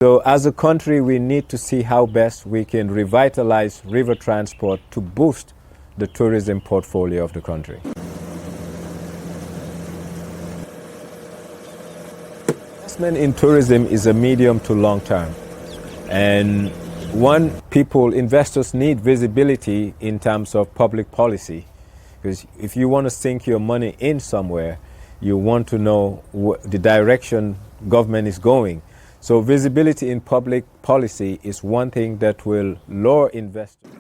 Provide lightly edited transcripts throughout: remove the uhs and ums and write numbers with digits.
So as a country, we need to see how best we can revitalize river transport to boost the tourism portfolio of the country. Investment in tourism is a medium to long term. And investors need visibility in terms of public policy. Because if you want to sink your money in somewhere, you want to know the direction government is going. So visibility in public policy is one thing that will lure investors.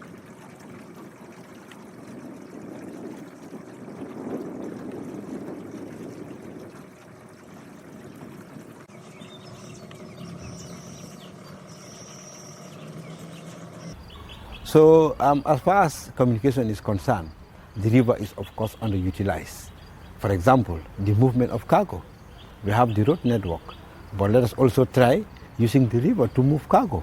So as far as communication is concerned, the river is of course underutilized. For example, the movement of cargo. We have the road network, but let us also try using the river to move cargo.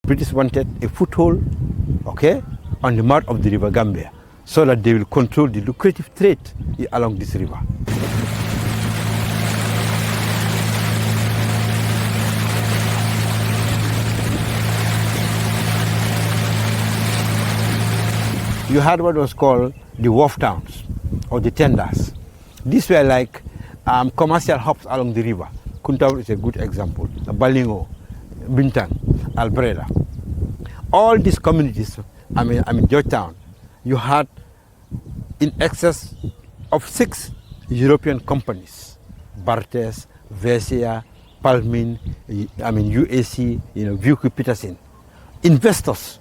British wanted a foothold, okay, on the mouth of the river Gambia, so that they will control the lucrative trade along this river. You had what was called the wharf towns or the tenders. These were like commercial hubs along the river. Kuntaur is a good example. Balingo, Bintang, Albreda. All these communities, Georgetown, you had in excess of 6 European companies, Bartes, Vesia, Palmin, UAC, Vuki Peterson, investors.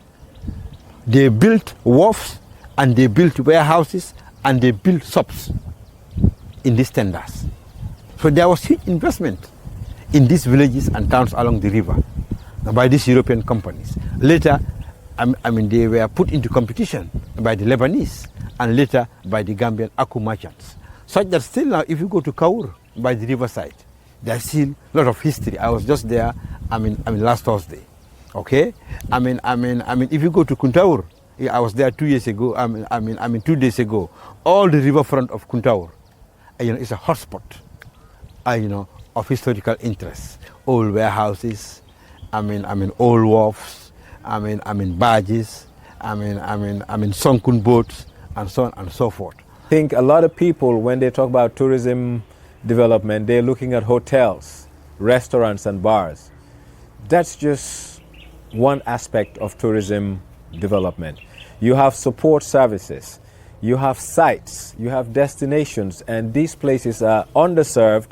They built wharfs and they built warehouses and they built shops in these tenders. So there was huge investment in these villages and towns along the river by these European companies. Later, they were put into competition by the Lebanese and later by the Gambian Aku merchants. Such that still now, if you go to Kaur by the riverside, there's still a lot of history. I was just there, last Thursday. Okay, if you go to Kuntaur, I was there 2 years ago. 2 days ago. All the riverfront of Kuntaur, is a hotspot, of historical interest. Old warehouses, old wharfs, barges, sunken boats, and so on and so forth. I think a lot of people, when they talk about tourism development, they're looking at hotels, restaurants, and bars. That's just one aspect of tourism development. You have support services, you have sites, you have destinations, and these places are underserved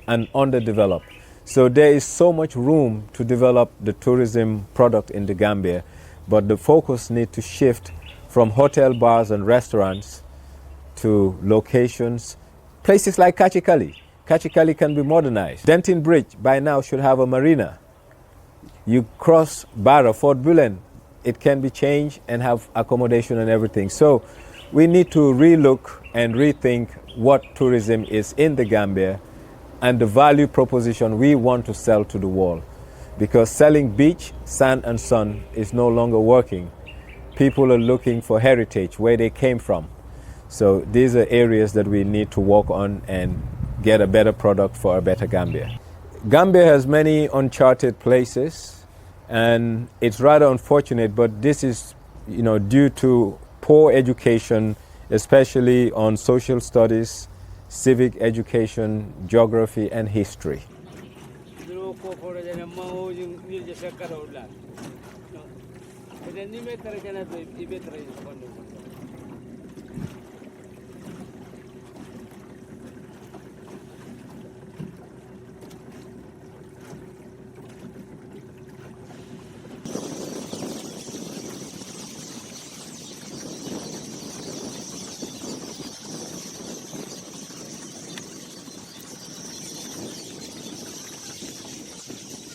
and underdeveloped. So there is so much room to develop the tourism product in the Gambia, but the focus needs to shift from hotel, bars, and restaurants to locations, places like Kachikali. Kachikali can be modernized. Denton Bridge by now should have a marina. You cross Barra, Fort Bullen, it can be changed and have accommodation and everything. So we need to relook and rethink what tourism is in the Gambia and the value proposition we want to sell to the world. Because selling beach, sand and sun is no longer working. People are looking for heritage, where they came from. So these are areas that we need to work on and get a better product for a better Gambia. Gambia has many uncharted places, and it's rather unfortunate, but this is, due to poor education, especially on social studies, civic education, geography, and history.